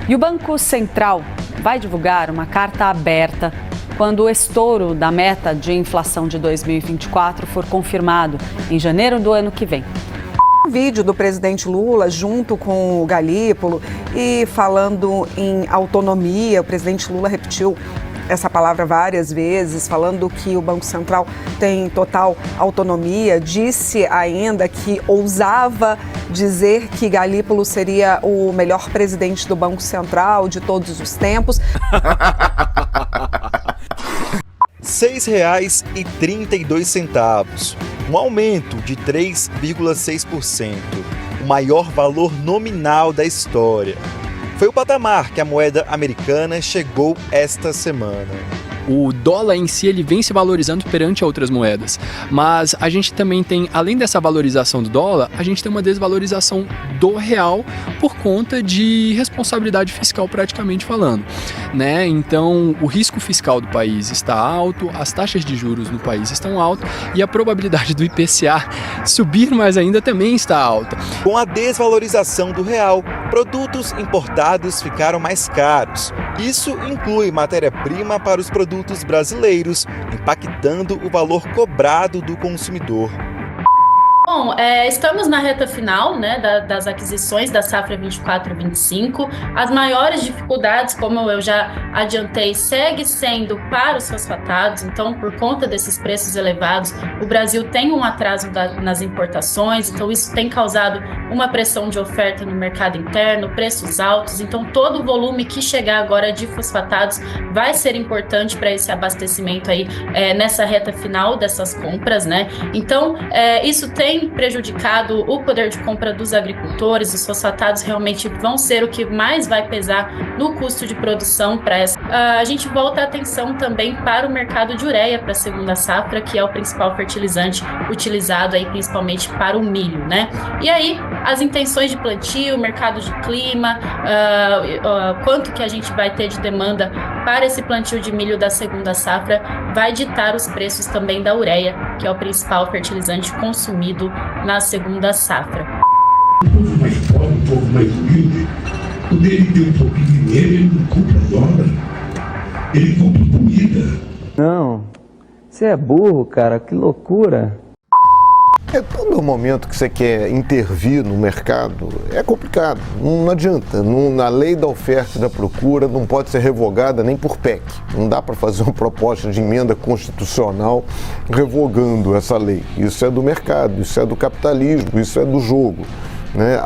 E o Banco Central vai divulgar uma carta aberta quando o estouro da meta de inflação de 2024 for confirmado em janeiro do ano que vem. Um vídeo do presidente Lula junto com o Galípolo e falando em autonomia, o presidente Lula repetiu essa palavra várias vezes, falando que o Banco Central tem total autonomia, disse ainda que ousava dizer que Galípolo seria o melhor presidente do Banco Central de todos os tempos. R$ 6,32, um aumento de 3,6%, o maior valor nominal da história. Foi o patamar que a moeda americana chegou esta semana. O dólar em si ele vem se valorizando perante outras moedas, mas a gente também tem, além dessa valorização do dólar, a gente tem uma desvalorização do real por conta de responsabilidade fiscal praticamente falando, né? Então o risco fiscal do país está alto, as taxas de juros no país estão altas e a probabilidade do IPCA subir mais ainda também está alta. Com a desvalorização do real, produtos importados ficaram mais caros. Isso inclui matéria-prima para os produtos brasileiros, impactando o valor cobrado do consumidor. Bom, estamos na reta final, né, das aquisições da safra 24/25. As maiores dificuldades, como eu já adiantei, segue sendo para os fosfatados. Então, por conta desses preços elevados, o Brasil tem um atraso nas importações. Então, isso tem causado uma pressão de oferta no mercado interno, preços altos. Então, todo o volume que chegar agora de fosfatados vai ser importante para esse abastecimento aí nessa reta final dessas compras, né? Então, isso tem prejudicado o poder de compra dos agricultores. Os fosfatados realmente vão ser o que mais vai pesar no custo de produção para essa. A gente volta a atenção também para o mercado de ureia para a segunda safra, que é o principal fertilizante utilizado aí principalmente para o milho, né? E aí, as intenções de plantio, mercado de clima, quanto que a gente vai ter de demanda para esse plantio de milho da segunda safra vai ditar os preços também da ureia, que é o principal fertilizante consumido na segunda safra. O povo mais pobre, o povo mais humilde, quando ele tem um pouquinho de dinheiro, ele não compra dólar, ele compra comida. Não, você é burro, cara, que loucura. Todo momento que você quer intervir no mercado é complicado, não adianta. Na lei da oferta e da procura não pode ser revogada nem por PEC. Não dá para fazer uma proposta de emenda constitucional revogando essa lei. Isso é do mercado, isso é do capitalismo, isso é do jogo. Né?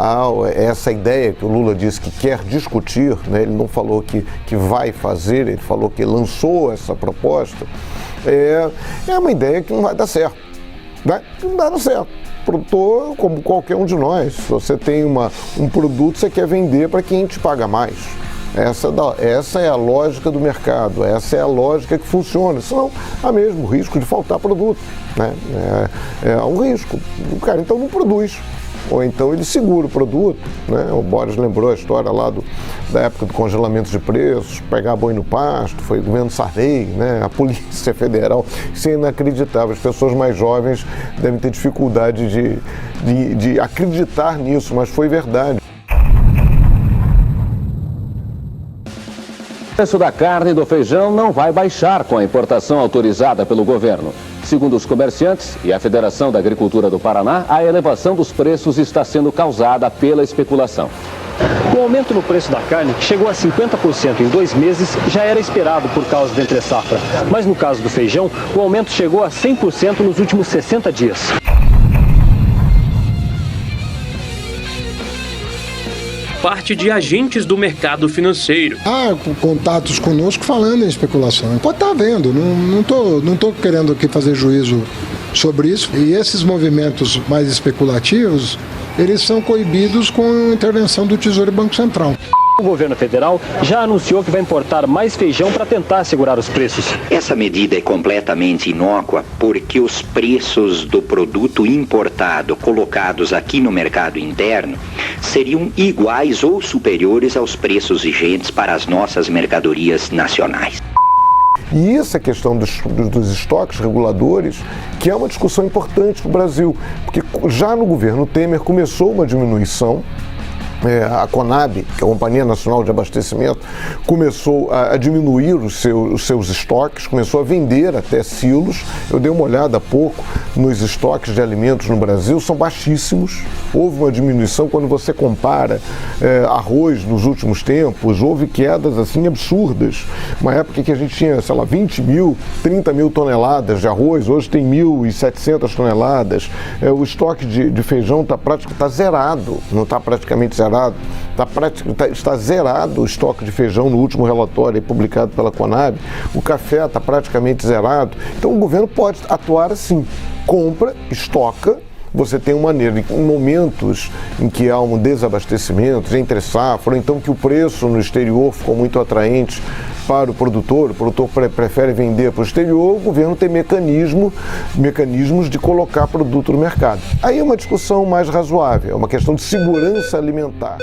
Essa ideia que o Lula disse que quer discutir, né? Ele não falou que vai fazer, ele falou que lançou essa proposta, é uma ideia que não vai dar certo. Não dá certo. Produtor, como qualquer um de nós, se você tem um produto, você quer vender para quem te paga mais. Essa é a lógica do mercado, essa é a lógica que funciona. Senão há mesmo o risco de faltar produto. Né? É um risco. O cara então não produz. Ou então ele segura o produto, né? O Boris lembrou a história lá da época do congelamento de preços, pegar boi no pasto, foi o governo Sarney, né? A Polícia Federal, isso é inacreditável. As pessoas mais jovens devem ter dificuldade de acreditar nisso, mas foi verdade. O preço da carne e do feijão não vai baixar com a importação autorizada pelo governo. Segundo os comerciantes e a Federação da Agricultura do Paraná, a elevação dos preços está sendo causada pela especulação. O aumento no preço da carne, que chegou a 50% em 2 meses, já era esperado por causa da entre-safra. Mas no caso do feijão, o aumento chegou a 100% nos últimos 60 dias. Parte de agentes do mercado financeiro. Há contatos conosco falando em especulação. Pode estar vendo, não tô querendo aqui fazer juízo sobre isso. E esses movimentos mais especulativos, eles são coibidos com a intervenção do Tesouro e Banco Central. O governo federal já anunciou que vai importar mais feijão para tentar segurar os preços. Essa medida é completamente inócua porque os preços do produto importado colocados aqui no mercado interno seriam iguais ou superiores aos preços vigentes para as nossas mercadorias nacionais. E isso é questão dos estoques reguladores, que é uma discussão importante para o Brasil, porque já no governo Temer começou uma diminuição a Conab, que é a Companhia Nacional de Abastecimento, começou a diminuir os seus estoques, começou a vender até silos. Eu dei uma olhada há pouco nos estoques de alimentos no Brasil, são baixíssimos. Houve uma diminuição quando você compara arroz nos últimos tempos, houve quedas assim absurdas. Uma época que a gente tinha, 20 mil, 30 mil toneladas de arroz, hoje tem 1.700 toneladas. O estoque de feijão está zerado, não está praticamente zerado. Está zerado o estoque de feijão no último relatório publicado pela Conab. O café está praticamente zerado. Então o governo pode atuar assim: compra, estoca. Você tem uma maneira, em momentos em que há um desabastecimento, entre safra, ou então que o preço no exterior ficou muito atraente para o produtor prefere vender para o exterior, o governo tem mecanismos de colocar produto no mercado. Aí é uma discussão mais razoável, é uma questão de segurança alimentar.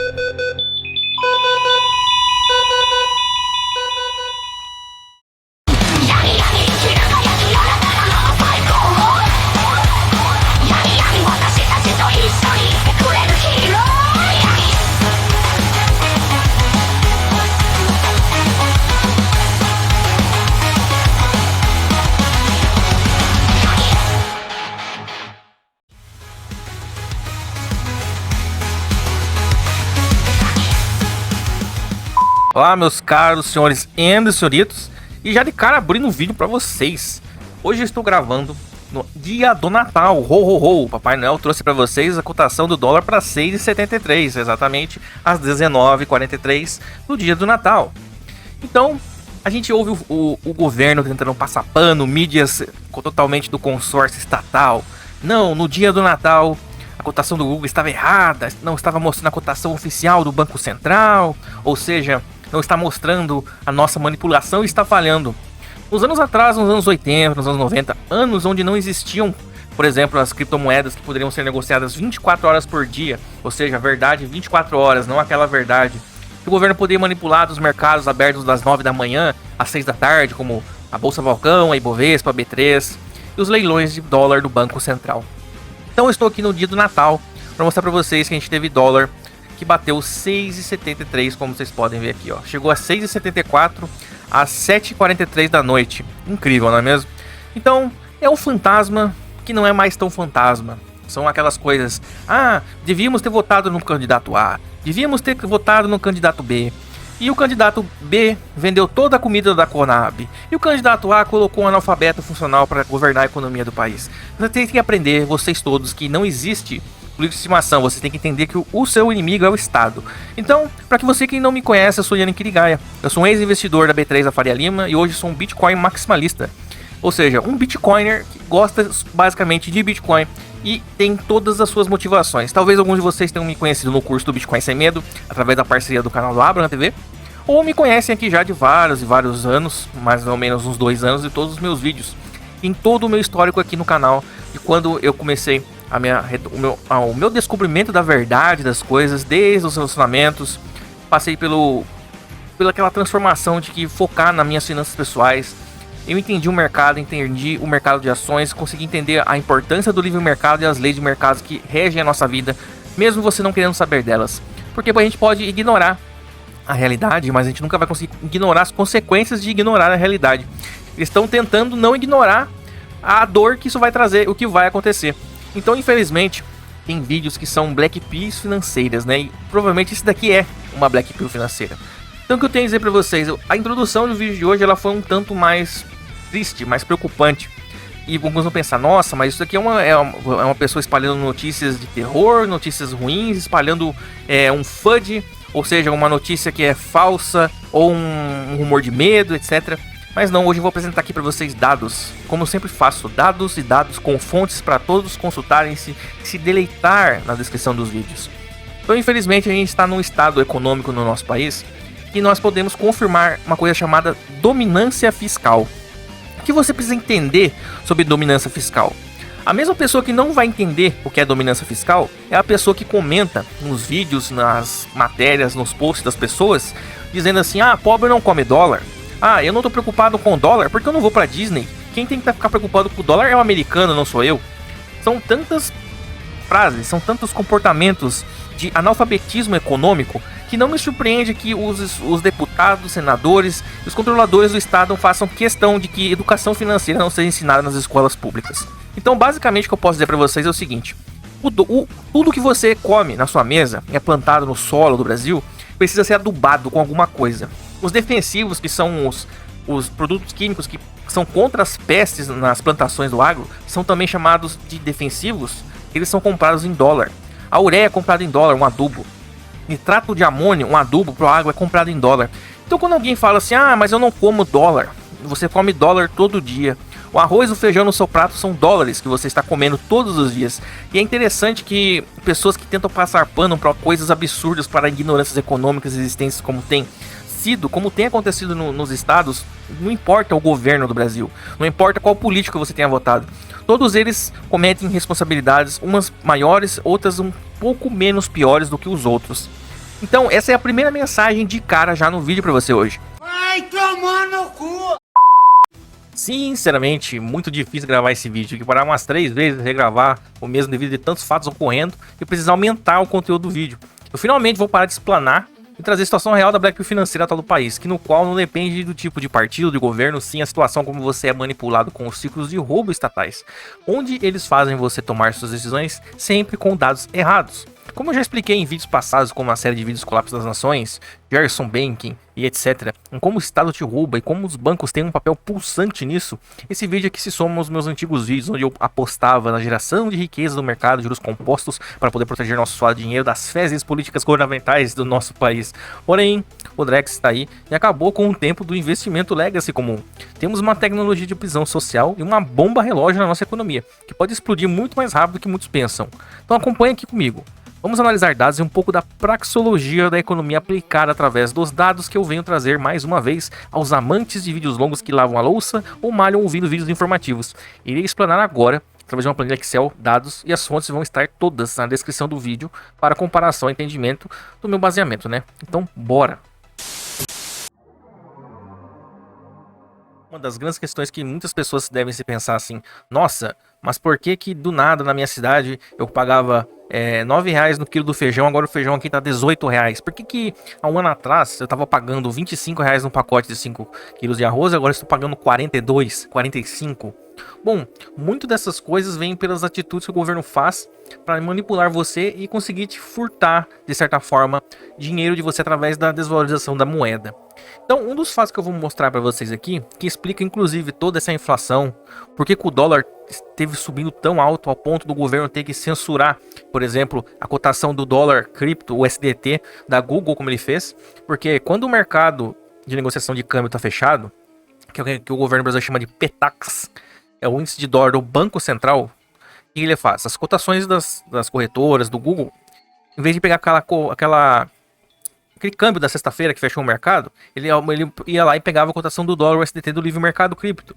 Olá, meus caros senhores e senhoritos, e já de cara abrindo um vídeo para vocês. Hoje eu estou gravando no dia do Natal, o Papai Noel trouxe para vocês a cotação do dólar para 6,73, exatamente às 19h43 no dia do Natal. Então, a gente ouve o governo tentando passar pano, mídias totalmente do consórcio estatal. Não, no dia do Natal a cotação do Google estava errada, não estava mostrando a cotação oficial do Banco Central, ou seja, não está mostrando a nossa manipulação e está falhando. Nos anos atrás, nos anos 80, nos anos 90, anos onde não existiam, por exemplo, as criptomoedas que poderiam ser negociadas 24 horas por dia, ou seja, a verdade 24 horas, não aquela verdade. O governo poderia manipular os mercados abertos das 9 da manhã às 6 da tarde, como a Bolsa Balcão, a Ibovespa, a B3 e os leilões de dólar do Banco Central. Então eu estou aqui no dia do Natal para mostrar para vocês que a gente teve dólar que bateu 6,73, como vocês podem ver aqui, ó. Chegou a 6,74 às 7h43 da noite. Incrível, não é mesmo? Então, é um fantasma que não é mais tão fantasma. São aquelas coisas: devíamos ter votado no candidato A, devíamos ter votado no candidato B. E o candidato B vendeu toda a comida da Conab. E o candidato A colocou um analfabeto funcional para governar a economia do país. Você tem que aprender, vocês todos, que não existe política de estimação. Você tem que entender que o seu inimigo é o Estado. Então, para que você que não me conhece, eu sou Yannick Kirigaia. Eu sou um ex-investidor da B3 da Faria Lima e hoje sou um Bitcoin maximalista. Ou seja, um Bitcoiner que gosta basicamente de Bitcoin e tem todas as suas motivações. Talvez alguns de vocês tenham me conhecido no curso do Bitcoin Sem Medo, através da parceria do canal do Abra na TV, ou me conhecem aqui já de vários e vários anos, mais ou menos uns 2 anos, de todos os meus vídeos. Em todo o meu histórico aqui no canal, de quando eu comecei o meu descobrimento da verdade das coisas, desde os relacionamentos, passei pela aquela transformação de que focar nas minhas finanças pessoais. Eu entendi o mercado de ações, consegui entender a importância do livre mercado e as leis de mercado que regem a nossa vida, mesmo você não querendo saber delas. Porque a gente pode ignorar a realidade, mas a gente nunca vai conseguir ignorar as consequências de ignorar a realidade. Eles estão tentando não ignorar a dor que isso vai trazer, o que vai acontecer. Então, infelizmente, tem vídeos que são black pills financeiras, né? E provavelmente isso daqui é uma black pill financeira. Então, o que eu tenho a dizer pra vocês? A introdução do vídeo de hoje, ela foi um tanto mais triste, mais preocupante. E alguns vão pensar: nossa, mas isso aqui é uma pessoa espalhando notícias de terror, notícias ruins, espalhando um FUD, ou seja, uma notícia que é falsa, ou um rumor de medo, etc. Mas não, hoje eu vou apresentar aqui para vocês dados, como eu sempre faço, dados com fontes para todos consultarem e se deleitar na descrição dos vídeos. Então, infelizmente, a gente está num estado econômico no nosso país que nós podemos confirmar uma coisa chamada dominância fiscal. O que você precisa entender sobre dominância fiscal? A mesma pessoa que não vai entender o que é dominância fiscal é a pessoa que comenta nos vídeos, nas matérias, nos posts das pessoas, dizendo assim: pobre não come dólar. Eu não tô preocupado com o dólar porque eu não vou pra Disney. Quem tem que ficar preocupado com o dólar é o americano, não sou eu. São tantas frases, são tantos comportamentos de analfabetismo econômico que não me surpreende que os deputados, senadores e os controladores do Estado façam questão de que educação financeira não seja ensinada nas escolas públicas. Então, basicamente, o que eu posso dizer para vocês é o seguinte: tudo que você come na sua mesa, é plantado no solo do Brasil, precisa ser adubado com alguma coisa. Os defensivos, que são os produtos químicos que são contra as pestes nas plantações do agro, são também chamados de defensivos. Eles são comprados em dólar. A ureia é comprada em dólar, um adubo. Nitrato de amônio, um adubo para o agro, é comprado em dólar. Então, quando alguém fala assim, mas eu não como dólar, você come dólar todo dia. O arroz e o feijão no seu prato são dólares que você está comendo todos os dias. E é interessante que pessoas que tentam passar pano para coisas absurdas, para ignorâncias econômicas existentes, como tem acontecido nos estados, não importa o governo do Brasil, não importa qual político você tenha votado, todos eles cometem responsabilidades, umas maiores, outras um pouco menos piores do que os outros. Então essa é a primeira mensagem de cara já no vídeo para você hoje. Vai tomar no cu! Sinceramente, muito difícil gravar esse vídeo. Tive que parar umas 3 vezes, regravar o mesmo devido de tantos fatos ocorrendo e precisar aumentar o conteúdo do vídeo. Eu finalmente vou parar de explanar e trazer a situação real da Black Pill financeira atual do país, que no qual não depende do tipo de partido, de governo, sim a situação como você é manipulado com os ciclos de roubo estatais, onde eles fazem você tomar suas decisões sempre com dados errados. Como eu já expliquei em vídeos passados, como a série de vídeos Colapso das Nações, Gerson Banking e etc., em como o Estado te rouba e como os bancos têm um papel pulsante nisso, esse vídeo aqui se soma aos meus antigos vídeos, onde eu apostava na geração de riqueza do mercado de juros compostos para poder proteger nosso suado dinheiro das fezes políticas governamentais do nosso país. Porém, o Drex está aí e acabou com o tempo do investimento legacy comum. Temos uma tecnologia de prisão social e uma bomba relógio na nossa economia, que pode explodir muito mais rápido do que muitos pensam. Então acompanhe aqui comigo. Vamos analisar dados e um pouco da praxeologia da economia aplicada através dos dados que eu venho trazer mais uma vez aos amantes de vídeos longos que lavam a louça ou malham ouvindo vídeos informativos. Irei explanar agora, através de uma planilha Excel, dados, e as fontes vão estar todas na descrição do vídeo para comparação e entendimento do meu baseamento, né? Então, bora! Uma das grandes questões que muitas pessoas devem se pensar assim: nossa, mas por que do nada na minha cidade eu pagava R$9 no quilo do feijão, agora o feijão aqui tá R$18? Por que há um ano atrás eu tava pagando R$25 no pacote de 5 quilos de arroz, agora estou pagando 42, 45? Bom, muito dessas coisas vêm pelas atitudes que o governo faz para manipular você e conseguir te furtar, de certa forma, dinheiro de você através da desvalorização da moeda. Então, um dos fatos que eu vou mostrar para vocês aqui, que explica inclusive toda essa inflação, por que o dólar esteve subindo tão alto ao ponto do governo ter que censurar, por exemplo, a cotação do dólar cripto, o USDT, da Google, como ele fez, porque quando o mercado de negociação de câmbio está fechado, que é o que o governo brasileiro chama de PETAX, é o índice de dólar do Banco Central, o que ele faz? As cotações das corretoras, do Google, em vez de pegar aquele câmbio da sexta-feira que fechou o mercado, ele ia lá e pegava a cotação do dólar USDT do livre mercado cripto.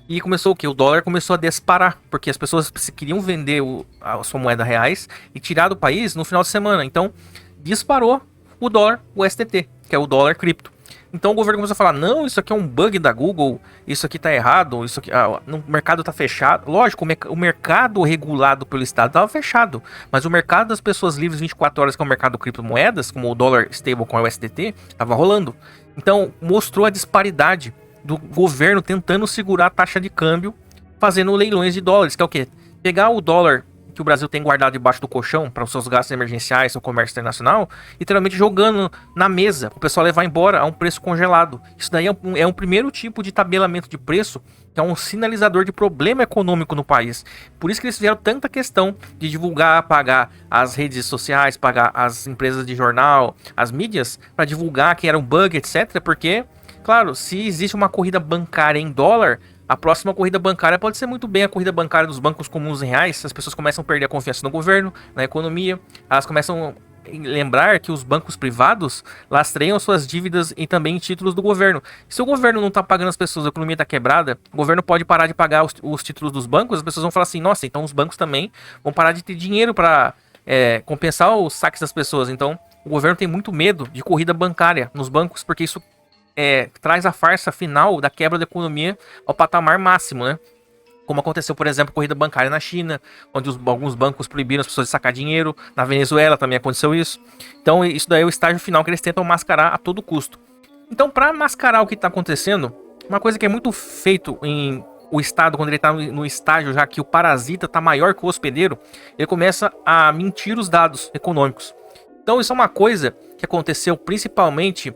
E começou o que? O dólar começou a disparar, porque as pessoas queriam vender a sua moeda reais e tirar do país no final de semana. Então, disparou o dólar USDT, que é o dólar cripto. Então o governo começou a falar: não, isso aqui é um bug da Google, isso aqui tá errado, isso aqui, o mercado tá fechado. Lógico, o mercado regulado pelo Estado estava fechado, mas o mercado das pessoas livres 24 horas, que é o mercado de criptomoedas, como o dólar stable com o USDT, estava rolando. Então mostrou a disparidade do governo tentando segurar a taxa de câmbio, fazendo leilões de dólares, que é o quê? Pegar o dólar que o Brasil tem guardado debaixo do colchão para os seus gastos emergenciais, seu comércio internacional, literalmente jogando na mesa, o pessoal levar embora a um preço congelado. Isso daí é um primeiro tipo de tabelamento de preço, que é um sinalizador de problema econômico no país. Por isso que eles fizeram tanta questão de divulgar, pagar as redes sociais, pagar as empresas de jornal, as mídias, para divulgar que era um bug, etc. Porque, claro, se existe uma corrida bancária em dólar, a próxima corrida bancária pode ser muito bem a corrida bancária dos bancos comuns em reais. As pessoas começam a perder a confiança no governo, na economia. Elas começam a lembrar que os bancos privados lastreiam suas dívidas e também títulos do governo. Se o governo não está pagando as pessoas, a economia está quebrada, o governo pode parar de pagar os títulos dos bancos. As pessoas vão falar assim: nossa, então os bancos também vão parar de ter dinheiro para compensar os saques das pessoas. Então o governo tem muito medo de corrida bancária nos bancos, porque isso traz a farsa final da quebra da economia ao patamar máximo, né? Como aconteceu, por exemplo, corrida bancária na China, onde alguns bancos proibiram as pessoas de sacar dinheiro. Na Venezuela também aconteceu isso. Então isso daí é o estágio final que eles tentam mascarar a todo custo. Então, para mascarar o que está acontecendo, uma coisa que é muito feito em o Estado, quando ele está no estágio já que o parasita está maior que o hospedeiro, ele começa a mentir os dados econômicos. Então isso é uma coisa que aconteceu principalmente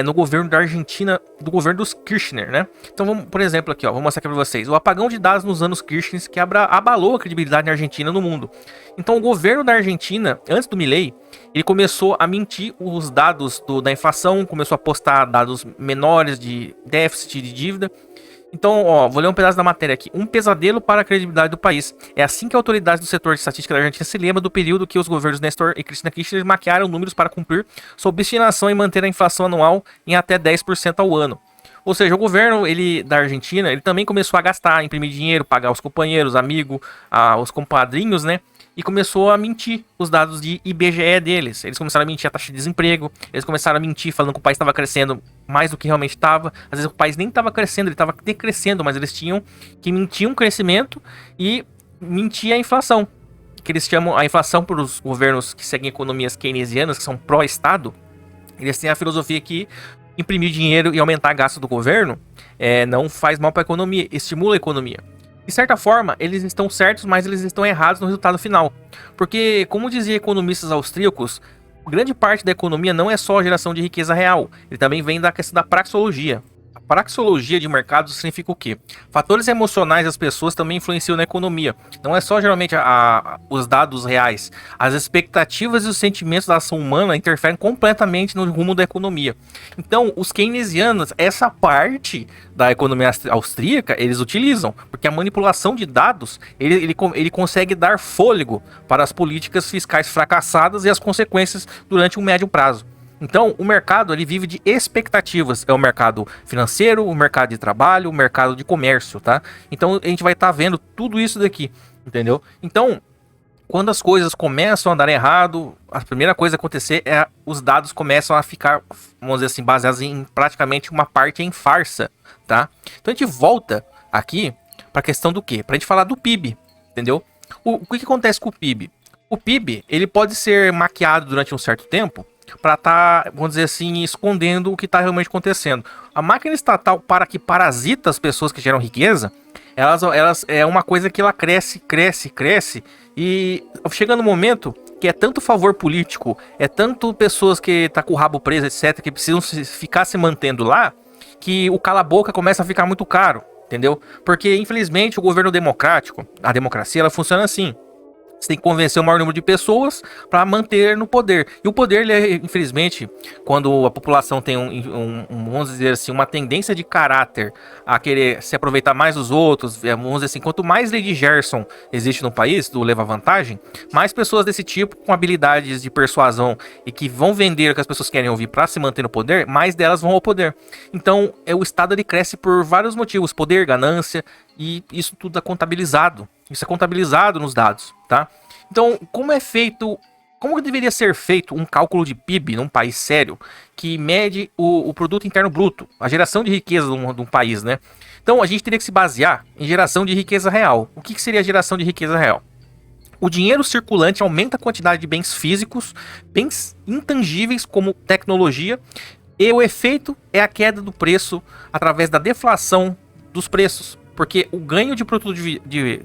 no governo da Argentina, do governo dos Kirchner, né? Então vamos, por exemplo, aqui, ó, vou mostrar aqui para vocês. O apagão de dados nos anos Kirchner que abalou a credibilidade da Argentina no mundo. Então o governo da Argentina, antes do Milei, ele começou a mentir os dados da inflação, começou a postar dados menores de déficit de dívida. Então, ó, vou ler um pedaço da matéria aqui. Um pesadelo para a credibilidade do país. É assim que autoridades do setor de estatística da Argentina se lembram do período que os governos Néstor e Cristina Kirchner maquiaram números para cumprir sua obstinação em manter a inflação anual em até 10% ao ano. Ou seja, o governo da Argentina, ele também começou a gastar, imprimir dinheiro, pagar os companheiros, amigos, os compadrinhos, né? E começou a mentir os dados de IBGE deles. Eles começaram a mentir a taxa de desemprego. Eles começaram a mentir falando que o país estava crescendo mais do que realmente estava. Às vezes o país nem estava crescendo, ele estava decrescendo. Mas eles tinham que mentir um crescimento e mentir a inflação. Que eles chamam a inflação para os governos que seguem economias keynesianas, que são pró-Estado. Eles têm a filosofia que imprimir dinheiro e aumentar gasto do governo não faz mal para a economia, estimula a economia. De certa forma, eles estão certos, mas eles estão errados no resultado final. Porque, como diziam economistas austríacos, grande parte da economia não é só a geração de riqueza real. Ele também vem da questão da praxeologia. A praxeologia de mercado significa o quê? Fatores emocionais das pessoas também influenciam na economia. Não é só geralmente os dados reais. As expectativas e os sentimentos da ação humana interferem completamente no rumo da economia. Então, os keynesianos, essa parte da economia austríaca, eles utilizam. Porque a manipulação de dados, ele consegue dar fôlego para as políticas fiscais fracassadas e as consequências durante um médio prazo. Então, o mercado ele vive de expectativas. É o mercado financeiro, o mercado de trabalho, o mercado de comércio, tá? Então, a gente vai estar vendo tudo isso daqui, entendeu? Então, quando as coisas começam a dar errado, a primeira coisa a acontecer é os dados começam a ficar, vamos dizer assim, baseados em praticamente uma parte em farsa, tá? Então, a gente volta aqui para a questão do quê? Para a gente falar do PIB, entendeu? O que acontece com o PIB? O PIB, ele pode ser maquiado durante um certo tempo, para estar, vamos dizer assim, escondendo o que está realmente acontecendo. A máquina estatal para que parasita as pessoas que geram riqueza, elas é uma coisa que ela cresce e chega no momento que é tanto favor político, é tanto pessoas que tá com o rabo preso, etc, que precisam ficar se mantendo lá, que o cala-boca começa a ficar muito caro, entendeu? Porque infelizmente o governo democrático, a democracia, ela funciona assim. Você tem que convencer o maior número de pessoas para manter no poder. E o poder, ele é, infelizmente, quando a população tem vamos dizer assim, uma tendência de caráter a querer se aproveitar mais dos outros, vamos dizer assim, quanto mais Lady Gerson existe no país, do Leva Vantagem, mais pessoas desse tipo, com habilidades de persuasão e que vão vender o que as pessoas querem ouvir para se manter no poder, mais delas vão ao poder. Então, o Estado ele cresce por vários motivos, poder, ganância, e isso tudo é contabilizado. Isso é contabilizado nos dados, tá? Então, como deveria ser feito um cálculo de PIB num país sério que mede o produto interno bruto, a geração de riqueza de um país, né? Então, a gente teria que se basear em geração de riqueza real. O que seria a geração de riqueza real? O dinheiro circulante aumenta a quantidade de bens físicos, bens intangíveis como tecnologia, e o efeito é a queda do preço através da deflação dos preços. Porque o ganho de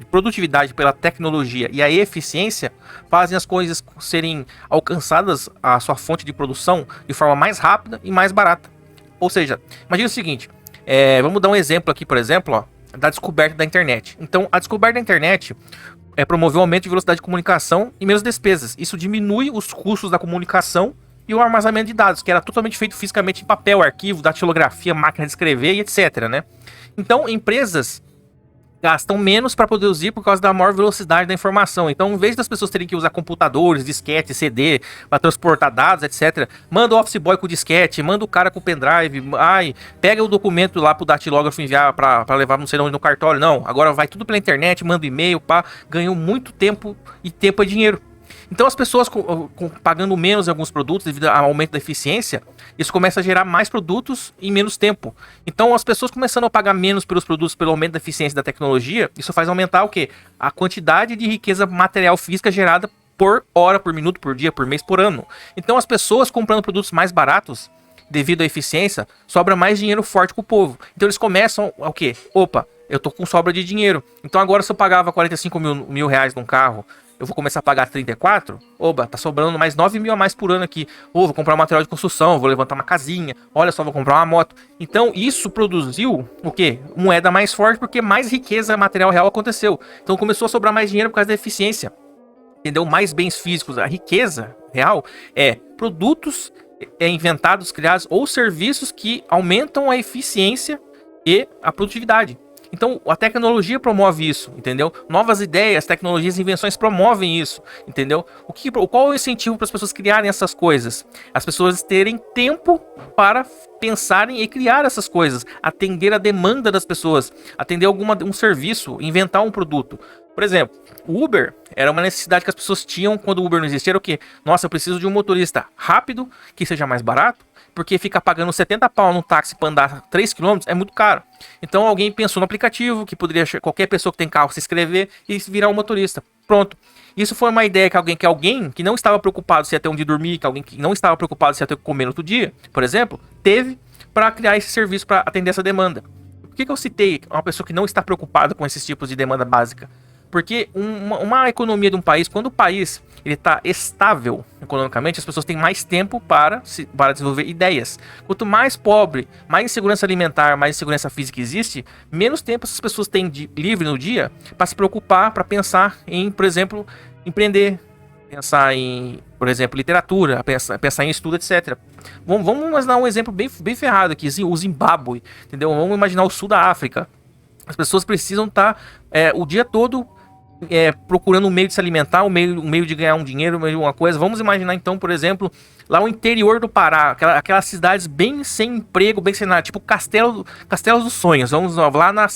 produtividade pela tecnologia e a eficiência fazem as coisas serem alcançadas a sua fonte de produção de forma mais rápida e mais barata. Ou seja, imagina o seguinte, vamos dar um exemplo aqui, por exemplo, ó, da descoberta da internet. Então, a descoberta da internet promoveu um aumento de velocidade de comunicação e menos despesas. Isso diminui os custos da comunicação e o armazenamento de dados, que era totalmente feito fisicamente em papel, arquivo, datilografia, máquina de escrever e etc, né? Então, empresas gastam menos para produzir por causa da maior velocidade da informação. Então, em vez das pessoas terem que usar computadores, disquete, CD, para transportar dados, etc., manda o office boy com o disquete, manda o cara com o pendrive, pega o documento lá pro datilógrafo enviar para levar não sei onde no cartório. Não, agora vai tudo pela internet, manda e-mail, ganhou muito tempo, e tempo é dinheiro. Então as pessoas pagando menos em alguns produtos devido ao aumento da eficiência, isso começa a gerar mais produtos em menos tempo. Então, as pessoas começando a pagar menos pelos produtos pelo aumento da eficiência da tecnologia, isso faz aumentar o quê? A quantidade de riqueza material física gerada por hora, por minuto, por dia, por mês, por ano. Então, as pessoas comprando produtos mais baratos, devido à eficiência, sobra mais dinheiro forte com o povo. Então, eles começam o quê? Opa, eu tô com sobra de dinheiro. Então, agora se eu pagava 45 mil reais num carro, eu vou começar a pagar 34, oba, tá sobrando mais 9 mil a mais por ano aqui. Vou comprar um material de construção, vou levantar uma casinha, olha só, vou comprar uma moto. Então isso produziu o quê? Moeda mais forte, porque mais riqueza material real aconteceu. Então começou a sobrar mais dinheiro por causa da eficiência. Entendeu? Mais bens físicos. A riqueza real é produtos inventados, criados ou serviços que aumentam a eficiência e a produtividade. Então, a tecnologia promove isso, entendeu? Novas ideias, tecnologias, invenções promovem isso, entendeu? Qual é o incentivo para as pessoas criarem essas coisas? As pessoas terem tempo para pensarem e criar essas coisas, atender a demanda das pessoas, atender um serviço, inventar um produto. Por exemplo, o Uber era uma necessidade que as pessoas tinham quando o Uber não existia, era o quê? Nossa, eu preciso de um motorista rápido, que seja mais barato, porque ficar pagando 70 pau no táxi para andar 3 km é muito caro. Então alguém pensou no aplicativo, que poderia qualquer pessoa que tem carro se inscrever e virar um motorista. Pronto. Isso foi uma ideia que alguém que não estava preocupado se ia ter onde dormir, que alguém que não estava preocupado se ia ter o que comer no outro dia, por exemplo, teve para criar esse serviço para atender essa demanda. Por que eu citei uma pessoa que não está preocupada com esses tipos de demanda básica? Porque uma economia de um país, quando o país está estável economicamente, as pessoas têm mais tempo para desenvolver ideias. Quanto mais pobre, mais insegurança alimentar, mais insegurança física existe, menos tempo essas pessoas têm livre no dia para se preocupar, para pensar em, por exemplo, empreender, pensar em, por exemplo, literatura, pensar em estudo, etc. Vamos dar um exemplo bem ferrado aqui, o Zimbábue, entendeu? Vamos imaginar o sul da África. As pessoas precisam estar o dia todo procurando um meio de se alimentar, um meio de ganhar um dinheiro, uma coisa. Vamos imaginar então, por exemplo, lá o interior do Pará, aquelas cidades bem sem emprego, bem sem nada, tipo Castelo dos Sonhos. Vamos lá na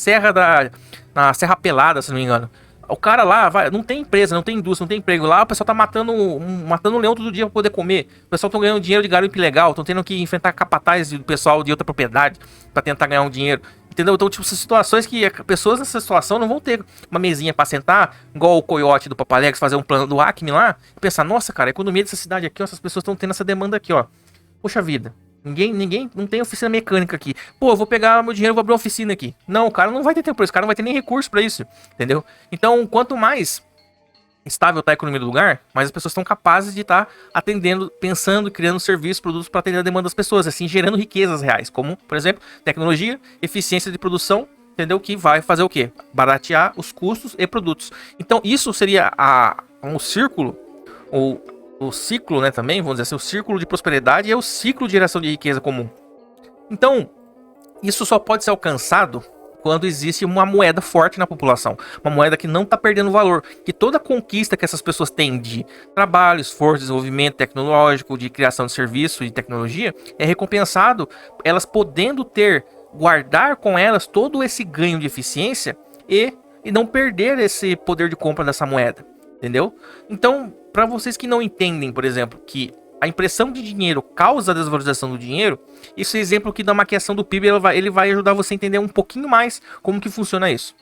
na Serra Pelada, se não me engano. O cara lá não tem empresa, não tem indústria, não tem emprego. Lá o pessoal tá matando um leão todo dia pra poder comer. O pessoal tá ganhando dinheiro de garimpo ilegal, estão tendo que enfrentar capatazes do pessoal de outra propriedade pra tentar ganhar um dinheiro. Entendeu? Então, tipo, essas situações que pessoas nessa situação não vão ter uma mesinha pra sentar, igual o Coyote do Papalex, fazer um plano do Acme lá, e pensar, nossa, cara, a economia dessa cidade aqui, ó, essas pessoas estão tendo essa demanda aqui, ó. Poxa vida, ninguém não tem oficina mecânica aqui. Pô, eu vou pegar meu dinheiro e vou abrir uma oficina aqui. Não, o cara não vai ter tempo pra isso, o cara não vai ter nem recurso pra isso, entendeu? Então, quanto mais estável tá a economia do lugar, mas as pessoas estão capazes de estar atendendo, pensando, criando serviços, produtos para atender a demanda das pessoas, assim, gerando riquezas reais, como, por exemplo, tecnologia, eficiência de produção, entendeu? Que vai fazer o quê? Baratear os custos e produtos. Então, isso seria um círculo, ou o ciclo, né, também, vamos dizer assim, o círculo de prosperidade e o ciclo de geração de riqueza comum. Então, isso só pode ser alcançado quando existe uma moeda forte na população, uma moeda que não está perdendo valor, que toda conquista que essas pessoas têm de trabalho, esforço, desenvolvimento tecnológico, de criação de serviço, de tecnologia, é recompensado, elas podendo guardar com elas todo esse ganho de eficiência e não perder esse poder de compra dessa moeda, entendeu? Então, para vocês que não entendem, por exemplo, que a impressão de dinheiro causa a desvalorização do dinheiro, esse exemplo aqui da maquiação do PIB, ele vai ajudar você a entender um pouquinho mais como que funciona isso.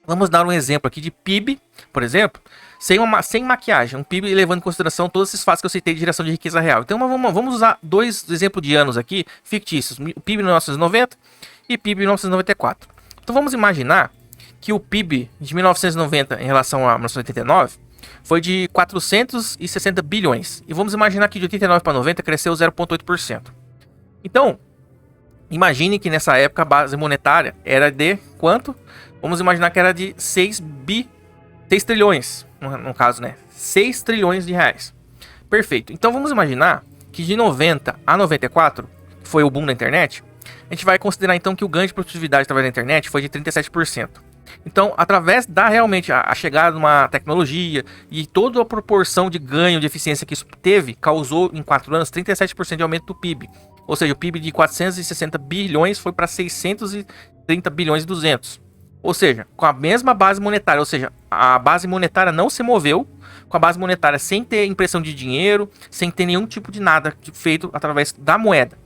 Vamos dar um exemplo aqui de PIB, por exemplo, sem maquiagem, um PIB levando em consideração todos esses fatos que eu citei de geração de riqueza real. Então vamos usar dois exemplos de anos aqui, fictícios, o PIB de 1990 e PIB de 1994. Então vamos imaginar que o PIB de 1990 em relação a 1989 foi de 460 bilhões. E vamos imaginar que de 89 para 90 cresceu 0,8%. Então, imagine que nessa época a base monetária era de quanto? Vamos imaginar que era de 6 trilhões, no caso, né? 6 trilhões de reais. Perfeito. Então vamos imaginar que de 90 a 94, que foi o boom da internet, a gente vai considerar então que o ganho de produtividade através da internet foi de 37%. Então, através da realmente a chegada de uma tecnologia e toda a proporção de ganho de eficiência que isso teve, causou em 4 anos 37% de aumento do PIB. Ou seja, o PIB de 460 bilhões foi para 630 bilhões e 200. Ou seja, com a mesma base monetária, ou seja, a base monetária não se moveu, com a base monetária sem ter impressão de dinheiro, sem ter nenhum tipo de nada feito através da moeda.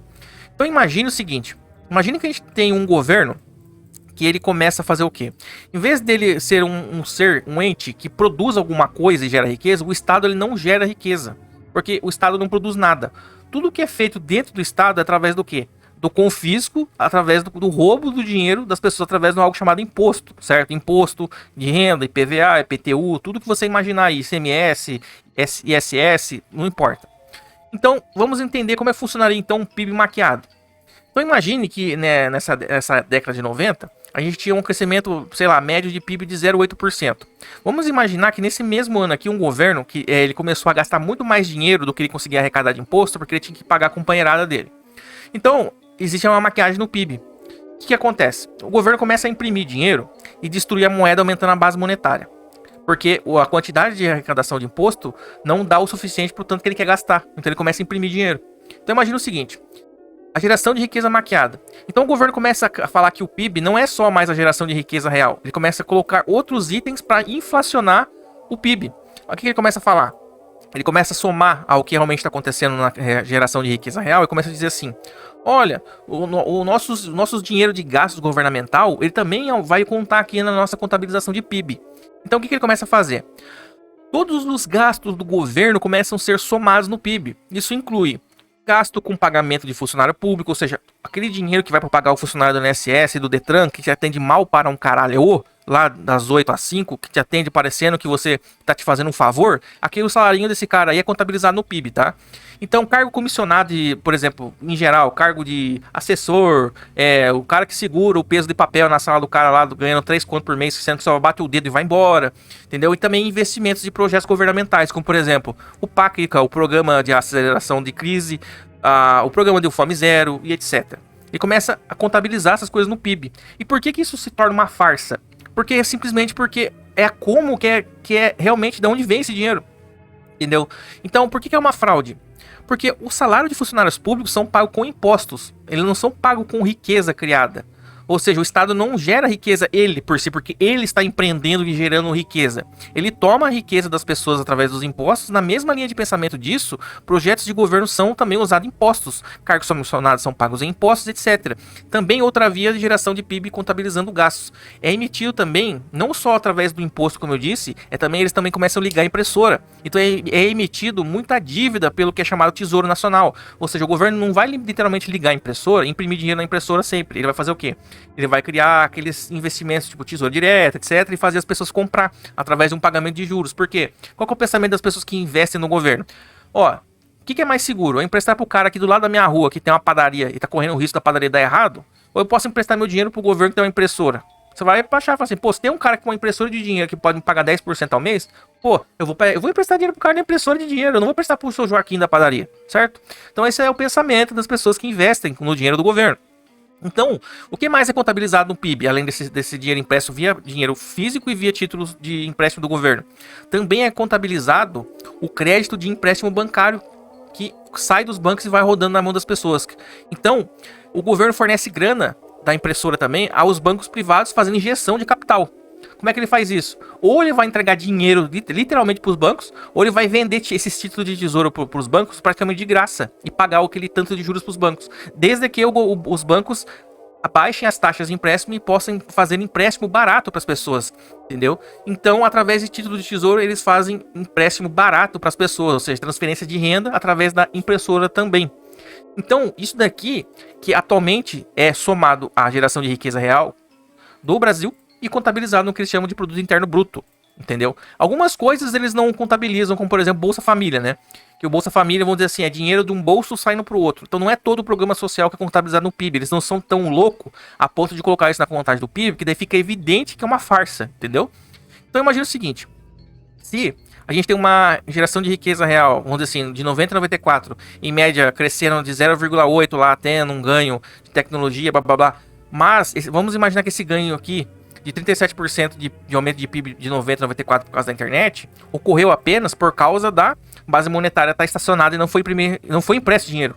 Então imagine o seguinte, imagine que a gente tem um governo que ele começa a fazer o quê? Em vez dele ser um ente que produz alguma coisa e gera riqueza, o Estado ele não gera riqueza, porque o Estado não produz nada. Tudo que é feito dentro do Estado é através do quê? Do confisco, através do roubo do dinheiro das pessoas, através de algo chamado imposto, certo? Imposto de renda, IPVA, IPTU, tudo que você imaginar aí, ICMS, ISS, não importa. Então, vamos entender como funcionaria então um PIB maquiado. Então imagine que, né, nessa década de 90, a gente tinha um crescimento, sei lá, médio de PIB de 0,8%. Vamos imaginar que nesse mesmo ano aqui, um governo, que ele começou a gastar muito mais dinheiro do que ele conseguia arrecadar de imposto, porque ele tinha que pagar a companheirada dele. Então, existe uma maquiagem no PIB. O que acontece? O governo começa a imprimir dinheiro e destruir a moeda, aumentando a base monetária. Porque a quantidade de arrecadação de imposto não dá o suficiente para o tanto que ele quer gastar. Então ele começa a imprimir dinheiro. Então imagina o seguinte, a geração de riqueza maquiada. Então o governo começa a falar que o PIB não é só mais a geração de riqueza real. Ele começa a colocar outros itens para inflacionar o PIB. O que ele começa a falar? Ele começa a somar ao que realmente está acontecendo na geração de riqueza real e começa a dizer assim, olha, o nosso dinheiro de gastos governamental, ele também vai contar aqui na nossa contabilização de PIB. Então o que ele começa a fazer? Todos os gastos do governo começam a ser somados no PIB. Isso inclui gasto com pagamento de funcionário público, ou seja, aquele dinheiro que vai para pagar o funcionário do INSS e do Detran, que te atende mal para um caralho, lá das 8 às 5, que te atende parecendo que você tá te fazendo um favor, aquele salarinho desse cara aí é contabilizado no PIB, tá? Então, cargo comissionado, por exemplo, em geral, cargo de assessor, o cara que segura o peso de papel na sala do cara lá, ganhando 3 contos por mês, sendo que só bate o dedo e vai embora, entendeu? E também investimentos de projetos governamentais, como por exemplo, o PAC, o Programa de Aceleração de Crise, o Programa de Fome Zero e etc. E começa a contabilizar essas coisas no PIB. E por que isso se torna uma farsa? Porque simplesmente porque é como que é realmente de onde vem esse dinheiro, entendeu? Então, por que é uma fraude? Porque o salário de funcionários públicos são pagos com impostos, eles não são pagos com riqueza criada. Ou seja, o Estado não gera riqueza ele por si, porque ele está empreendendo e gerando riqueza. Ele toma a riqueza das pessoas através dos impostos. Na mesma linha de pensamento disso, projetos de governo são também usados impostos. Cargos comissionados são pagos em impostos, etc. Também outra via de geração de PIB contabilizando gastos. É emitido também, não só através do imposto, como eu disse, também eles também começam a ligar a impressora. Então é emitido muita dívida pelo que é chamado Tesouro Nacional. Ou seja, o governo não vai literalmente ligar a impressora, imprimir dinheiro na impressora sempre. Ele vai fazer o quê? Ele vai criar aqueles investimentos tipo tesouro direto, etc. E fazer as pessoas comprar através de um pagamento de juros. Por quê? Qual que é o pensamento das pessoas que investem no governo? Ó, o que é mais seguro? Eu emprestar pro cara aqui do lado da minha rua que tem uma padaria e tá correndo o risco da padaria dar errado? Ou eu posso emprestar meu dinheiro pro governo que tem uma impressora? Você vai achar e falar assim, pô, se tem um cara com uma impressora de dinheiro que pode me pagar 10% ao mês, pô, eu vou emprestar dinheiro pro cara da impressora de dinheiro, eu não vou emprestar pro seu Joaquim da padaria, certo? Então esse é o pensamento das pessoas que investem no dinheiro do governo. Então, o que mais é contabilizado no PIB, além desse dinheiro impresso via dinheiro físico e via títulos de empréstimo do governo? Também é contabilizado o crédito de empréstimo bancário que sai dos bancos e vai rodando na mão das pessoas. Então, o governo fornece grana da impressora também aos bancos privados fazendo injeção de capital. Como é que ele faz isso? Ou ele vai entregar dinheiro literalmente para os bancos, ou ele vai vender esses títulos de tesouro para os bancos praticamente de graça e pagar aquele tanto de juros para os bancos. Desde que os bancos abaixem as taxas de empréstimo e possam fazer empréstimo barato para as pessoas, entendeu? Então, através de título de tesouro, eles fazem empréstimo barato para as pessoas, ou seja, transferência de renda através da impressora também. Então, isso daqui, que atualmente é somado à geração de riqueza real do Brasil, e contabilizado no que eles chamam de produto interno bruto, entendeu? Algumas coisas eles não contabilizam, como por exemplo Bolsa Família, né? Que o Bolsa Família, vamos dizer assim, é dinheiro de um bolso saindo pro outro. Então não é todo o programa social que é contabilizado no PIB. Eles não são tão loucos a ponto de colocar isso na contagem do PIB, que daí fica evidente que é uma farsa, entendeu? Então imagina o seguinte, se a gente tem uma geração de riqueza real, vamos dizer assim, de 90 a 94, em média crescendo de 0,8 lá, tendo um ganho de tecnologia, blá blá blá. Mas vamos imaginar que esse ganho aqui de 37% de aumento de PIB de 90 a 94 por causa da internet, ocorreu apenas por causa da base monetária estar estacionada e não foi impresso dinheiro.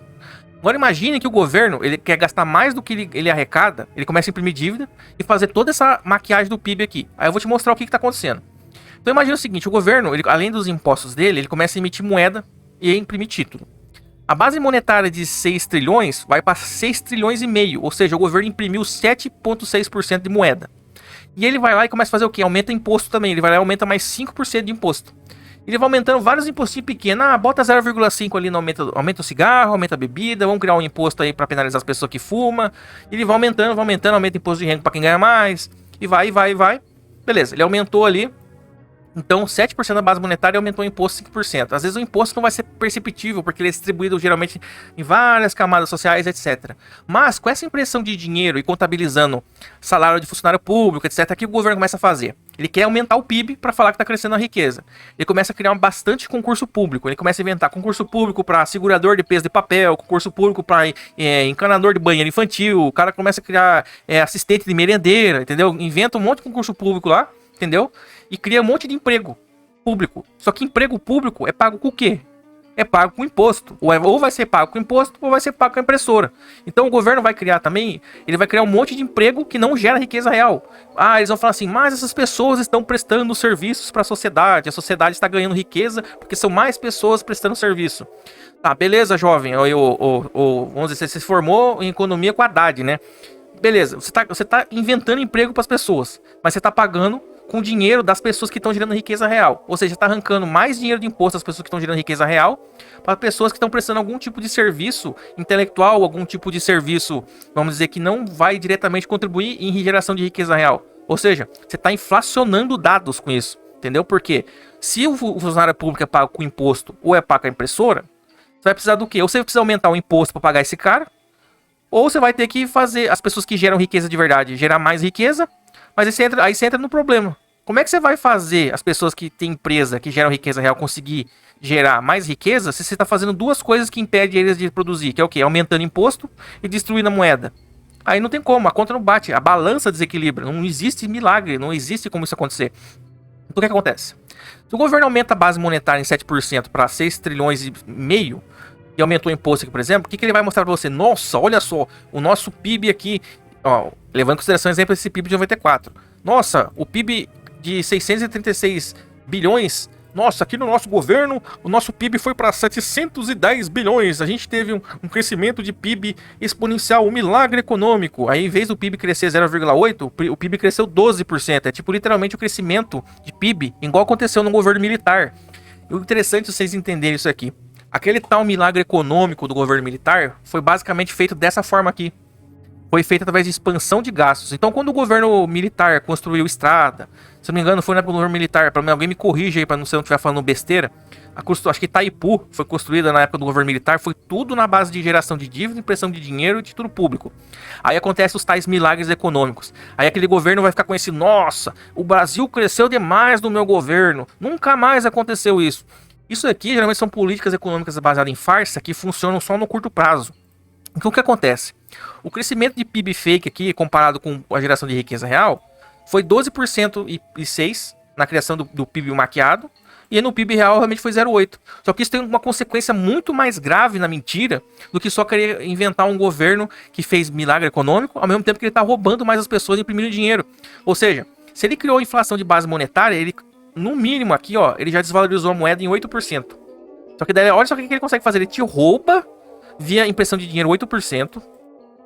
Agora imagine que o governo ele quer gastar mais do que ele arrecada, ele começa a imprimir dívida e fazer toda essa maquiagem do PIB aqui. Aí eu vou te mostrar o que está acontecendo. Então imagine o seguinte, o governo, além dos impostos dele, ele começa a emitir moeda e a imprimir título. A base monetária de 6 trilhões vai para 6 trilhões e meio, ou seja, o governo imprimiu 7,6% de moeda. E ele vai lá e começa a fazer o quê? Aumenta imposto também, ele vai lá e aumenta mais 5% de imposto. Ele vai aumentando vários impostinhos pequenos, bota 0,5 ali, aumenta o cigarro, aumenta a bebida, vamos criar um imposto aí para penalizar as pessoas que fumam. Ele vai aumentando, aumenta imposto de renda para quem ganha mais, e vai. Beleza, ele aumentou ali. Então, 7% da base monetária aumentou o imposto 5%. Às vezes o imposto não vai ser perceptível, porque ele é distribuído geralmente em várias camadas sociais, etc. Mas, com essa impressão de dinheiro e contabilizando salário de funcionário público, etc., o que o governo começa a fazer? Ele quer aumentar o PIB para falar que está crescendo a riqueza. Ele começa a criar bastante concurso público. Ele começa a inventar concurso público para segurador de peso de papel, concurso público para encanador de banheiro infantil. O cara começa a criar assistente de merendeira, entendeu? Inventa um monte de concurso público lá, entendeu? E cria um monte de emprego público. Só que emprego público é pago com o quê? É pago com imposto. Ou vai ser pago com imposto, ou vai ser pago com a impressora. Então o governo vai criar também, ele vai criar um monte de emprego que não gera riqueza real. Eles vão falar assim, mas essas pessoas estão prestando serviços para a sociedade está ganhando riqueza porque são mais pessoas prestando serviço. Tá, beleza, jovem, vamos dizer, você se formou em economia com a Haddad, né? Beleza, você tá inventando emprego para as pessoas, mas você tá pagando com dinheiro das pessoas que estão gerando riqueza real. Ou seja, está arrancando mais dinheiro de imposto das pessoas que estão gerando riqueza real para pessoas que estão prestando algum tipo de serviço intelectual, algum tipo de serviço, vamos dizer, que não vai diretamente contribuir em geração de riqueza real. Ou seja, você está inflacionando dados com isso, entendeu? Porque se o funcionário público é pago com imposto ou é pago com a impressora, você vai precisar do quê? Ou você precisa aumentar o imposto para pagar esse cara, ou você vai ter que fazer as pessoas que geram riqueza de verdade gerar mais riqueza. Mas aí você entra no problema. Como é que você vai fazer as pessoas que têm empresa, que geram riqueza real, conseguir gerar mais riqueza se você está fazendo duas coisas que impedem eles de produzir? Que é o quê? Aumentando imposto e destruindo a moeda. Aí não tem como, a conta não bate, a balança desequilibra. Não existe milagre, não existe como isso acontecer. Então o que acontece? Se o governo aumenta a base monetária em 7% para 6 trilhões e meio, e aumentou o imposto aqui, por exemplo, o que ele vai mostrar para você? Nossa, olha só, o nosso PIB aqui... levando em consideração, exemplo, esse PIB de 94. Nossa, o PIB de 636 bilhões. Nossa, aqui no nosso governo, o nosso PIB foi para 710 bilhões. A gente teve um crescimento de PIB exponencial, um milagre econômico. Aí, em vez do PIB crescer 0,8, o PIB cresceu 12%. É tipo literalmente o crescimento de PIB, igual aconteceu no governo militar. E o interessante é vocês entenderem isso aqui. Aquele tal milagre econômico do governo militar foi basicamente feito dessa forma aqui. Foi feito através de expansão de gastos. Então, quando o governo militar construiu estrada, se não me engano, foi na época do governo militar, para alguém me corrija aí, para não ser eu estiver falando besteira, acho que Itaipu foi construída na época do governo militar, foi tudo na base de geração de dívida, impressão de dinheiro e título público. Aí acontece os tais milagres econômicos. Aí aquele governo vai ficar com esse, nossa, o Brasil cresceu demais no meu governo, nunca mais aconteceu isso. Isso aqui, geralmente, são políticas econômicas baseadas em farsa que funcionam só no curto prazo. Então, o que acontece? O crescimento de PIB fake aqui, comparado com a geração de riqueza real, foi 12% e 6% na criação do PIB maquiado, e no PIB real realmente foi 0,8%. Só que isso tem uma consequência muito mais grave na mentira do que só querer inventar um governo que fez milagre econômico, ao mesmo tempo que ele está roubando mais as pessoas e imprimindo dinheiro. Ou seja, se ele criou inflação de base monetária, ele, no mínimo aqui, ele já desvalorizou a moeda em 8%. Só que daí, olha só o que ele consegue fazer, ele te rouba via impressão de dinheiro 8%,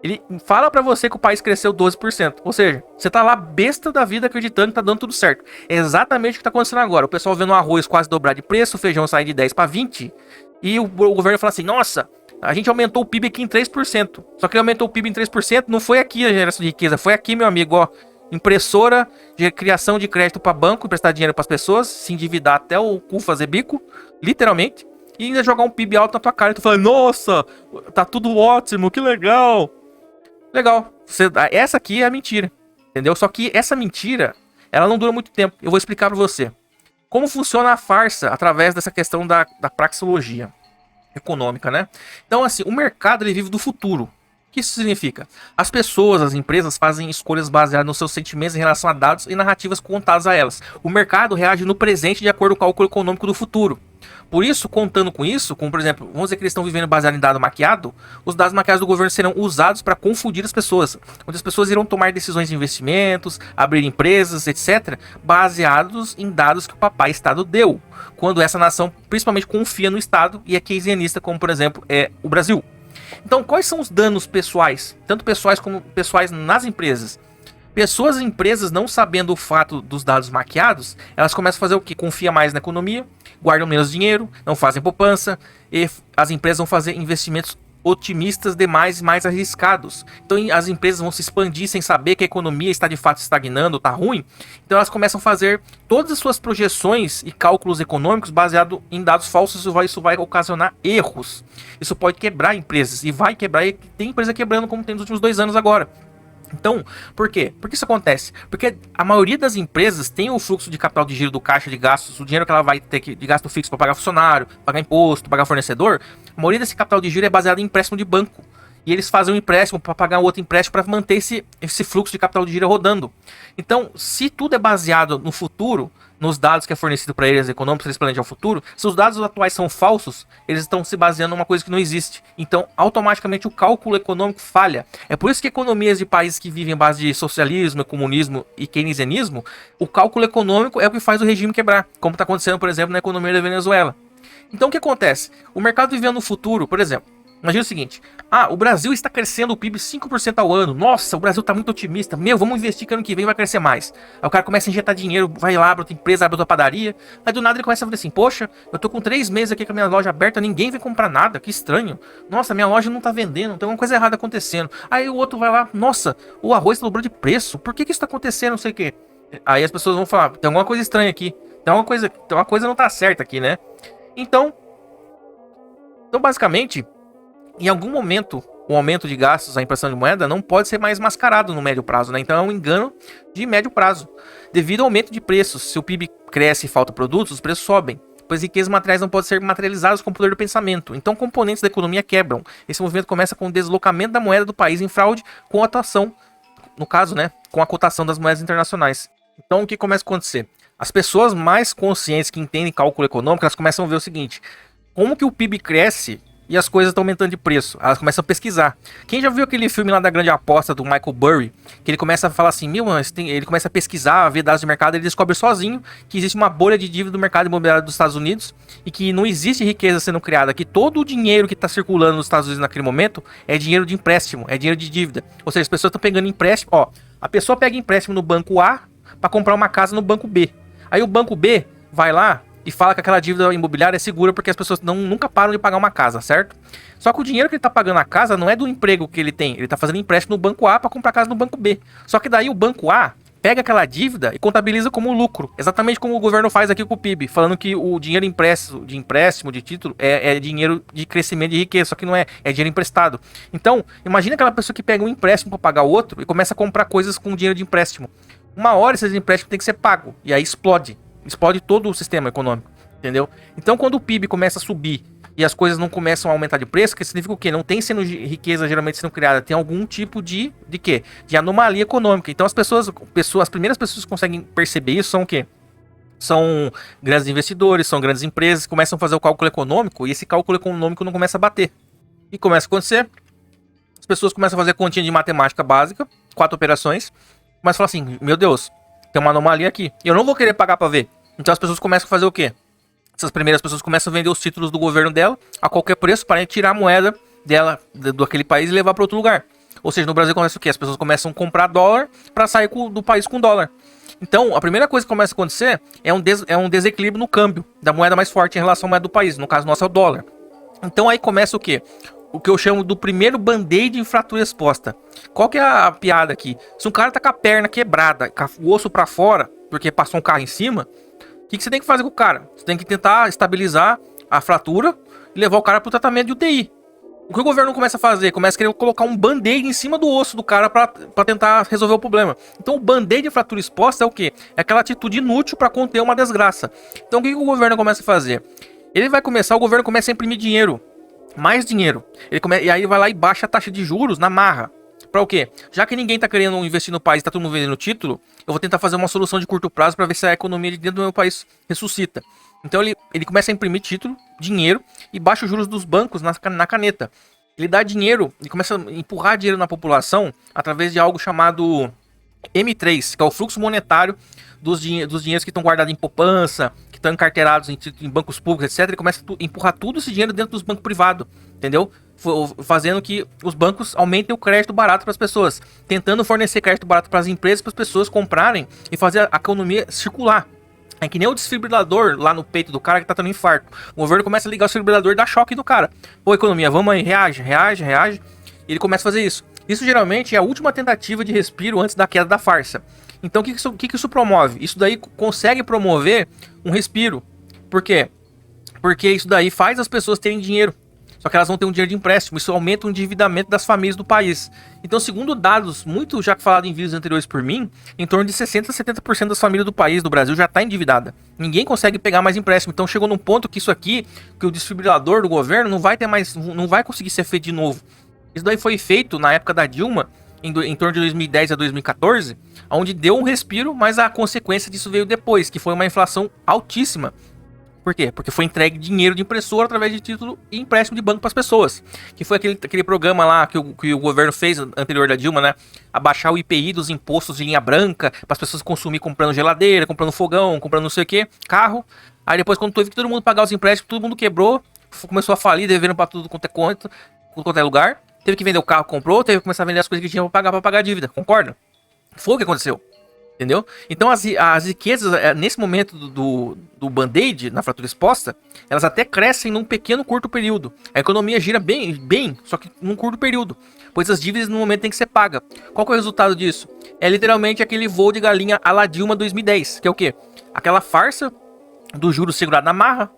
ele fala pra você que o país cresceu 12%. Ou seja, você tá lá besta da vida acreditando que tá dando tudo certo. É exatamente o que tá acontecendo agora. O pessoal vendo o arroz quase dobrar de preço, o feijão sair de 10 para 20, e o governo fala assim, nossa, a gente aumentou o PIB aqui em 3%. Só que ele aumentou o PIB em 3%, não foi aqui a geração de riqueza, foi aqui, meu amigo, ó. Impressora de criação de crédito para banco, emprestar dinheiro para as pessoas, se endividar até o cu fazer bico, literalmente, e ainda jogar um PIB alto na tua cara. E tu fala, nossa, tá tudo ótimo, que legal. Legal, essa aqui é a mentira, entendeu? Só que essa mentira, ela não dura muito tempo. Eu vou explicar pra você como funciona a farsa através dessa questão da praxeologia econômica, né? Então, assim, o mercado ele vive do futuro. que isso significa? As pessoas, as empresas fazem escolhas baseadas nos seus sentimentos em relação a dados e narrativas contadas a elas. O mercado reage no presente de acordo com o cálculo econômico do futuro. Por isso, contando com isso, como por exemplo, vamos dizer que eles estão vivendo baseado em dado maquiado, os dados maquiados do governo serão usados para confundir as pessoas, onde as pessoas irão tomar decisões de investimentos, abrir empresas, etc., baseados em dados que o papai Estado deu, quando essa nação principalmente confia no Estado e é keynesianista, como por exemplo é o Brasil. Então, quais são os danos pessoais, tanto pessoais como pessoais nas empresas? Pessoas e empresas não sabendo o fato dos dados maquiados, elas começam a fazer o quê? Confia mais na economia, guardam menos dinheiro, não fazem poupança, e as empresas vão fazer investimentos otimistas demais e mais arriscados. Então as empresas vão se expandir sem saber que a economia está de fato estagnando, está ruim. Então elas começam a fazer todas as suas projeções e cálculos econômicos baseados em dados falsos. Isso vai ocasionar erros. Isso pode quebrar empresas e vai quebrar. E tem empresa quebrando como tem nos últimos 2 anos agora. Então, por quê? Por que isso acontece? Porque a maioria das empresas tem o fluxo de capital de giro do caixa de gastos, o dinheiro que ela vai ter de gasto fixo para pagar funcionário, pagar imposto, pagar fornecedor. A maioria desse capital de giro é baseado em empréstimo de banco. E eles fazem um empréstimo para pagar outro empréstimo para manter esse fluxo de capital de giro rodando. Então, se tudo é baseado no futuro, nos dados que é fornecido para eles econômicos, eles planejam o futuro, se os dados atuais são falsos, eles estão se baseando em uma coisa que não existe. Então, automaticamente o cálculo econômico falha. É por isso que economias de países que vivem em base de socialismo, comunismo e keynesianismo, o cálculo econômico é o que faz o regime quebrar, como está acontecendo, por exemplo, na economia da Venezuela. Então, o que acontece? O mercado vivendo no futuro, por exemplo, imagina o seguinte: o Brasil está crescendo o PIB 5% ao ano. Nossa, o Brasil está muito otimista. Vamos investir que ano que vem vai crescer mais. Aí o cara começa a injetar dinheiro, vai lá, abre outra empresa, abre outra padaria. Aí do nada ele começa a falar assim: poxa, eu tô com 3 meses aqui com a minha loja aberta, ninguém vem comprar nada, que estranho. Nossa, minha loja não tá vendendo, tem alguma coisa errada acontecendo. Aí o outro vai lá: nossa, o arroz dobrou de preço, por que isso tá acontecendo, não sei o quê. Aí as pessoas vão falar: tem alguma coisa estranha aqui, tem uma coisa não tá certa aqui, né? Então basicamente, em algum momento, o aumento de gastos, a impressão de moeda, não pode ser mais mascarado no médio prazo, né? Então é um engano de médio prazo. Devido ao aumento de preços, se o PIB cresce e falta produtos, os preços sobem, pois riquezas materiais não podem ser materializadas com o poder do pensamento. Então componentes da economia quebram. Esse movimento começa com o deslocamento da moeda do país em fraude com a atuação, no caso, né, com a cotação das moedas internacionais. Então o que começa a acontecer? As pessoas mais conscientes que entendem cálculo econômico, elas começam a ver o seguinte: como que o PIB cresce e as coisas estão aumentando de preço? Elas começam a pesquisar. Quem já viu aquele filme lá da Grande Aposta do Michael Burry, que ele começa a falar assim, ele começa a pesquisar, a ver dados de mercado, ele descobre sozinho que existe uma bolha de dívida do mercado imobiliário dos Estados Unidos e que não existe riqueza sendo criada, que todo o dinheiro que está circulando nos Estados Unidos naquele momento é dinheiro de empréstimo, é dinheiro de dívida. Ou seja, as pessoas estão pegando empréstimo, a pessoa pega empréstimo no banco A para comprar uma casa no banco B. Aí o banco B vai lá e fala que aquela dívida imobiliária é segura porque as pessoas nunca param de pagar uma casa, certo? Só que o dinheiro que ele tá pagando a casa não é do emprego que ele tem. Ele tá fazendo empréstimo no banco A para comprar casa no banco B. Só que daí o banco A pega aquela dívida e contabiliza como lucro. Exatamente como o governo faz aqui com o PIB, falando que o dinheiro empréstimo de título é dinheiro de crescimento de riqueza, só que não é dinheiro emprestado. Então, imagina aquela pessoa que pega um empréstimo para pagar o outro e começa a comprar coisas com dinheiro de empréstimo. Uma hora esses empréstimos tem que ser pago e aí explode todo o sistema econômico, entendeu? Então quando o PIB começa a subir e as coisas não começam a aumentar de preço, que significa o quê? Não tem sendo riqueza geralmente sendo criada, tem algum tipo de quê? De anomalia econômica. Então as primeiras pessoas que conseguem perceber isso são o quê? São grandes investidores, são grandes empresas que começam a fazer o cálculo econômico e esse cálculo econômico não começa a bater. E começa a acontecer, as pessoas começam a fazer continha de matemática básica, 4 operações, mas falam assim, meu Deus, tem uma anomalia aqui. Eu não vou querer pagar para ver. Então as pessoas começam a fazer o quê? Essas primeiras pessoas começam a vender os títulos do governo dela a qualquer preço para tirar a moeda dela daquele país e levar para outro lugar. Ou seja, no Brasil acontece o quê? As pessoas começam a comprar dólar para sair do país com dólar. Então a primeira coisa que começa a acontecer é um desequilíbrio no câmbio da moeda mais forte em relação à moeda do país. No caso nosso é o dólar. Então aí começa o quê? O que eu chamo do primeiro band-aid em fratura exposta. Qual que é a piada aqui? Se um cara tá com a perna quebrada, com o osso para fora, porque passou um carro em cima, o que você tem que fazer com o cara? Você tem que tentar estabilizar a fratura e levar o cara pro tratamento de UTI. O que o governo começa a fazer? Começa a querer colocar um band-aid em cima do osso do cara para tentar resolver o problema. Então o band-aid em fratura exposta é o quê? É aquela atitude inútil para conter uma desgraça. Então o que o governo começa a fazer? O governo começa a imprimir dinheiro. mais dinheiro. E aí ele vai lá e baixa a taxa de juros na marra. Pra o quê? Já que ninguém tá querendo investir no país, tá todo mundo vendendo título, eu vou tentar fazer uma solução de curto prazo para ver se a economia de dentro do meu país ressuscita. Então ele começa a imprimir título, dinheiro, e baixa os juros dos bancos na caneta. Ele dá dinheiro, ele começa a empurrar dinheiro na população através de algo chamado M3, que é o fluxo monetário dos dinheiros que estão guardados em poupança, que estão encarteirados em bancos públicos, etc. Ele começa a empurrar tudo esse dinheiro dentro dos bancos privados, entendeu? Fazendo que os bancos aumentem o crédito barato para as pessoas, tentando fornecer crédito barato para as empresas, para as pessoas comprarem e fazer a economia circular. É que nem o desfibrilador lá no peito do cara que tá tendo infarto. O governo começa a ligar o desfibrilador e dá choque no cara. Ô, economia, vamos aí, reage. E ele começa a fazer isso. Isso geralmente é a última tentativa de respiro antes da queda da farsa. Então o que isso promove? Isso daí consegue promover um respiro. Por quê? Porque isso daí faz as pessoas terem dinheiro. Só que elas vão ter um dinheiro de empréstimo. Isso aumenta o endividamento das famílias do país. Então, segundo dados, muito já falado em vídeos anteriores por mim, em torno de 60% a 70% das famílias do país, do Brasil, já está endividada. Ninguém consegue pegar mais empréstimo. Então, chegou num ponto que isso aqui, que o desfibrilador do governo não vai conseguir ser feito de novo. Isso daí foi feito na época da Dilma, em torno de 2010 a 2014, onde deu um respiro, mas a consequência disso veio depois, que foi uma inflação altíssima. Por quê? Porque foi entregue dinheiro de impressora através de título e empréstimo de banco para as pessoas. Que foi aquele programa lá que o governo fez, anterior da Dilma, né? Abaixar o IPI dos impostos de linha branca, para as pessoas consumir comprando geladeira, comprando fogão, comprando não sei o que, carro. Aí depois, quando teve que todo mundo pagar os empréstimos, todo mundo quebrou, começou a falir, devendo para tudo quanto é lugar. Teve que vender o carro que comprou, teve que começar a vender as coisas que tinha para pagar a dívida. Concorda? Foi o que aconteceu. Entendeu? Então as riquezas, nesse momento do band-aid, na fratura exposta, elas até crescem num pequeno curto período. A economia gira bem, só que num curto período. Pois as dívidas no momento têm que ser pagas. Qual que é o resultado disso? É literalmente aquele voo de galinha à la Dilma 2010. Que é o quê? Aquela farsa do juros segurado na marra,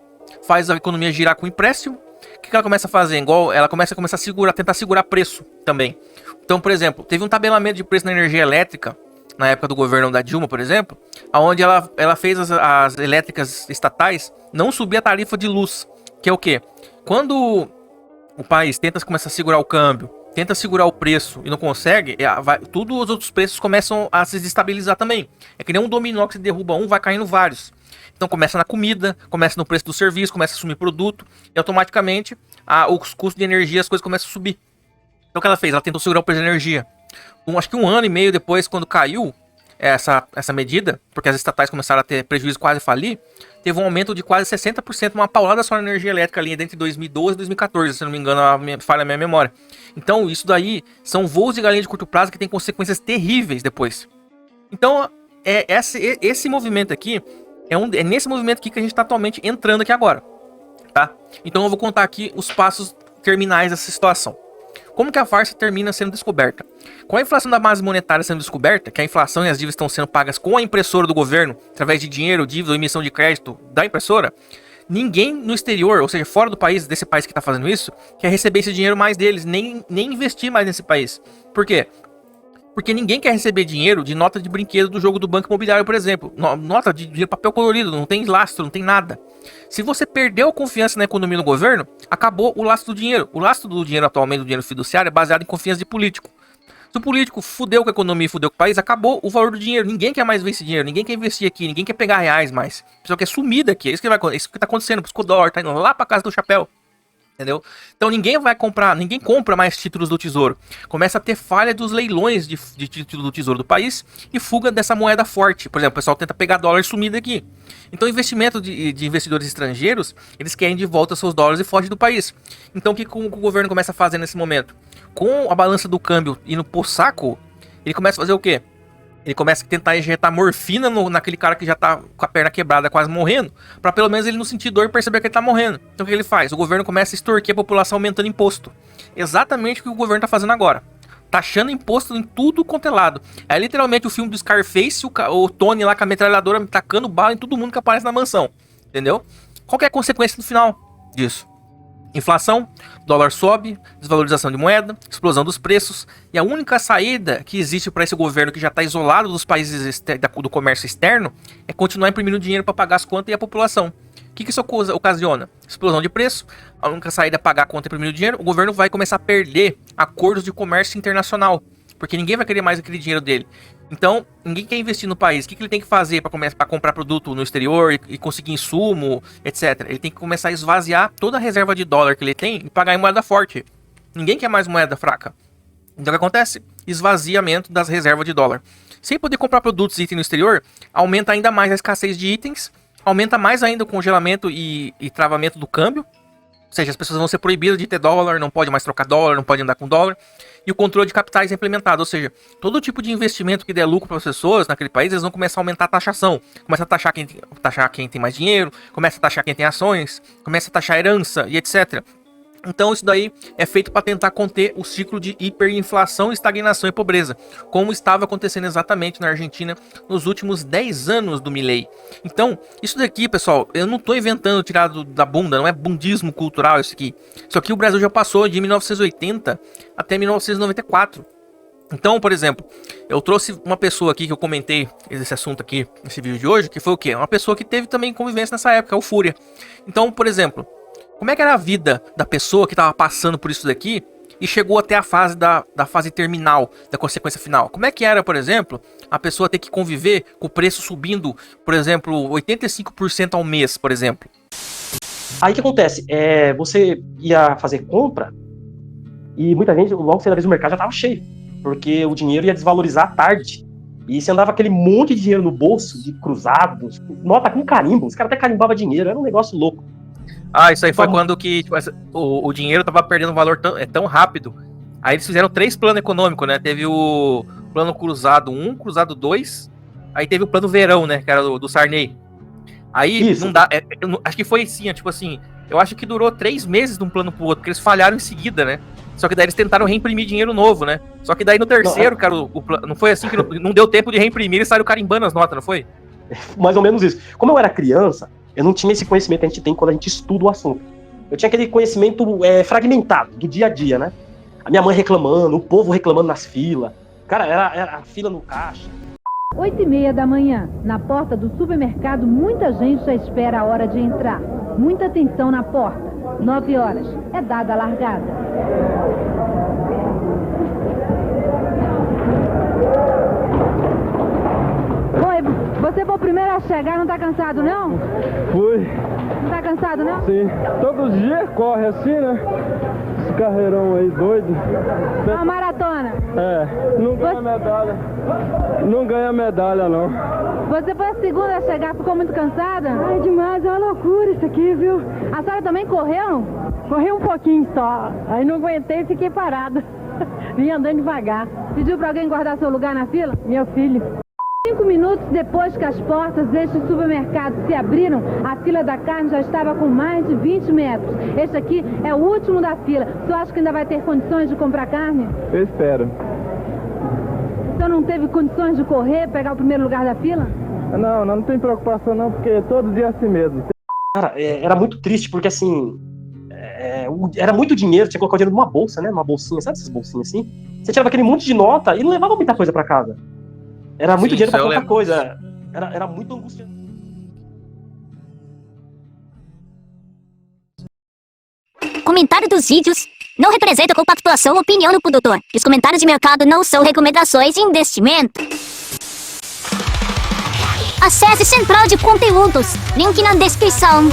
faz a economia girar com empréstimo. O que ela começa a fazer? Igual ela começa a tentar segurar preço também. Então, por exemplo, teve um tabelamento de preço na energia elétrica na época do governo da Dilma, por exemplo, onde ela fez as elétricas estatais não subir a tarifa de luz, que é o quê? Quando o país tenta começar a segurar o câmbio, tenta segurar o preço e não consegue, todos os outros preços começam a se desestabilizar também. É que nem um dominó que se derruba um, vai caindo vários. Então começa na comida, começa no preço do serviço, começa a sumir produto e automaticamente os custos de energia, as coisas começam a subir. Então o que ela fez? Ela tentou segurar o preço da energia. Acho que 1 ano e meio depois, quando caiu essa medida, porque as estatais começaram a ter prejuízo, quase falir, teve um aumento de quase 60%, uma paulada só na energia elétrica ali entre 2012 e 2014, se não me engano, falha a minha memória. Então isso daí são voos de galinha de curto prazo que tem consequências terríveis depois. Então esse movimento aqui, é nesse movimento aqui que a gente está atualmente entrando aqui agora, tá? Então eu vou contar aqui os passos terminais dessa situação. Como que a farsa termina sendo descoberta? Com a inflação da base monetária sendo descoberta, que a inflação e as dívidas estão sendo pagas com a impressora do governo, através de dinheiro, dívida ou emissão de crédito da impressora, ninguém no exterior, ou seja, fora do país, desse país que está fazendo isso, quer receber esse dinheiro mais deles, nem investir mais nesse país. Por quê? Porque ninguém quer receber dinheiro de nota de brinquedo do jogo do Banco Imobiliário, por exemplo. Nota de papel colorido, não tem lastro, não tem nada. Se você perdeu a confiança na economia do governo, acabou o lastro do dinheiro. O lastro do dinheiro atualmente, do dinheiro fiduciário, é baseado em confiança de político. Se o político fudeu com a economia e fudeu com o país, acabou o valor do dinheiro. Ninguém quer mais ver esse dinheiro, ninguém quer investir aqui, ninguém quer pegar reais mais. O pessoal quer sumir daqui, é isso que está acontecendo. Por isso que o dólar tá indo lá para casa do chapéu. Entendeu? Então ninguém compra mais títulos do tesouro. Começa a ter falha dos leilões de títulos do tesouro do país e fuga dessa moeda forte. Por exemplo, o pessoal tenta pegar dólar e sumir daqui. Então investimento de investidores estrangeiros, eles querem de volta seus dólares e fogem do país. Então o que o governo começa a fazer nesse momento? Com a balança do câmbio indo pro saco, ele começa a fazer o quê? Ele começa a tentar injetar morfina naquele cara que já tá com a perna quebrada, quase morrendo, pra pelo menos ele não sentir dor e perceber que ele tá morrendo. Então o que ele faz? O governo começa a extorquir a população aumentando imposto. Exatamente o que o governo tá fazendo agora. Taxando imposto em tudo quanto é lado. É literalmente o filme do Scarface, o Tony lá com a metralhadora tacando bala em todo mundo que aparece na mansão. Entendeu? Qual que é a consequência no final disso? Inflação, dólar sobe, desvalorização de moeda, explosão dos preços, e a única saída que existe para esse governo que já está isolado dos países do comércio externo é continuar imprimindo dinheiro para pagar as contas e a população. que isso ocasiona? Explosão de preço, a única saída é pagar a conta e imprimir o dinheiro, o governo vai começar a perder acordos de comércio internacional, porque ninguém vai querer mais aquele dinheiro dele. Então, ninguém quer investir no país. O que ele tem que fazer para comprar produto no exterior e conseguir insumo, etc? Ele tem que começar a esvaziar toda a reserva de dólar que ele tem e pagar em moeda forte. Ninguém quer mais moeda fraca. Então, o que acontece? Esvaziamento das reservas de dólar. Sem poder comprar produtos e itens no exterior, aumenta ainda mais a escassez de itens, aumenta mais ainda o congelamento e travamento do câmbio. Ou seja, as pessoas vão ser proibidas de ter dólar, não pode mais trocar dólar, não pode andar com dólar. E o controle de capitais é implementado, ou seja, todo tipo de investimento que der lucro para as pessoas naquele país, eles vão começar a aumentar a taxação. Começa a taxar quem tem mais dinheiro, começa a taxar quem tem ações, começa a taxar herança e etc. Então isso daí é feito para tentar conter o ciclo de hiperinflação, estagnação e pobreza, como estava acontecendo exatamente na Argentina nos últimos 10 anos do Milei. Então, isso daqui, pessoal, eu não estou inventando, tirado da bunda, não é bundismo cultural isso aqui. Isso aqui o Brasil já passou de 1980 até 1994. Então, por exemplo, eu trouxe uma pessoa aqui que eu comentei esse assunto aqui nesse vídeo de hoje, que foi o quê? Uma pessoa que teve também convivência nessa época, o Fúria. Então, por exemplo, como é que era a vida da pessoa que estava passando por isso daqui e chegou até a fase da fase terminal, da consequência final? Como é que era, por exemplo, a pessoa ter que conviver com o preço subindo, por exemplo, 85% ao mês, por exemplo? Aí o que acontece? Você ia fazer compra e muita gente, logo que você vez o mercado já estava cheio, porque o dinheiro ia desvalorizar à tarde. E você andava aquele monte de dinheiro no bolso, de cruzados, nota com carimbo, os caras até carimbavam dinheiro, era um negócio louco. Ah, isso aí foi quando que tipo, o dinheiro tava perdendo valor tão rápido. Aí eles fizeram 3 planos econômicos, né? Teve o plano cruzado 1, cruzado 2, aí teve o plano verão, né? Que era do Sarney. Aí isso. Não dá. Acho que foi assim, tipo assim. Eu acho que durou 3 meses de um plano pro outro, porque eles falharam em seguida, né? Só que daí eles tentaram reimprimir dinheiro novo, né? Só que daí no terceiro, cara, não foi assim que não deu tempo de reimprimir e saiu carimbando as notas, não foi? Mais ou menos isso. Como eu era criança, eu não tinha esse conhecimento que a gente tem quando a gente estuda o assunto. Eu tinha aquele conhecimento fragmentado, do dia a dia, né? A minha mãe reclamando, o povo reclamando nas filas. Cara, era a fila no caixa. 8h30 da manhã, na porta do supermercado, muita gente já espera a hora de entrar. Muita atenção na porta. 9 horas, é dada a largada. Oi, você foi o primeiro a chegar, não tá cansado não? Fui. Não tá cansado não? Sim, todos os dias corre assim, né? Esse carreirão aí doido. Uma maratona. Não ganha medalha. Não ganha medalha não. Você foi a segunda a chegar, ficou muito cansada? Ai, demais, é uma loucura isso aqui, viu? A senhora também correu? Corri um pouquinho só, aí não aguentei e fiquei parada. Vim andando devagar. Pediu pra alguém guardar seu lugar na fila? Meu filho. 5 minutos depois que as portas deste supermercado se abriram, a fila da carne já estava com mais de 20 metros. Este aqui é o último da fila. Você acha que ainda vai ter condições de comprar carne? Eu espero. Você não teve condições de correr, pegar o primeiro lugar da fila? Não tem preocupação não, porque todo dia é assim mesmo. Cara, era muito triste, porque assim, era muito dinheiro, tinha que colocar o dinheiro numa bolsa, né? Uma bolsinha, sabe essas bolsinhas assim? Você tirava aquele monte de nota e não levava muita coisa pra casa. Era muito dinheiro pra pouca coisa. Era muito angustiante. Comentário dos vídeos não representa compactuação ou opinião do produtor. Os comentários de mercado não são recomendações de investimento. Acesse Central de Conteúdos, link na descrição.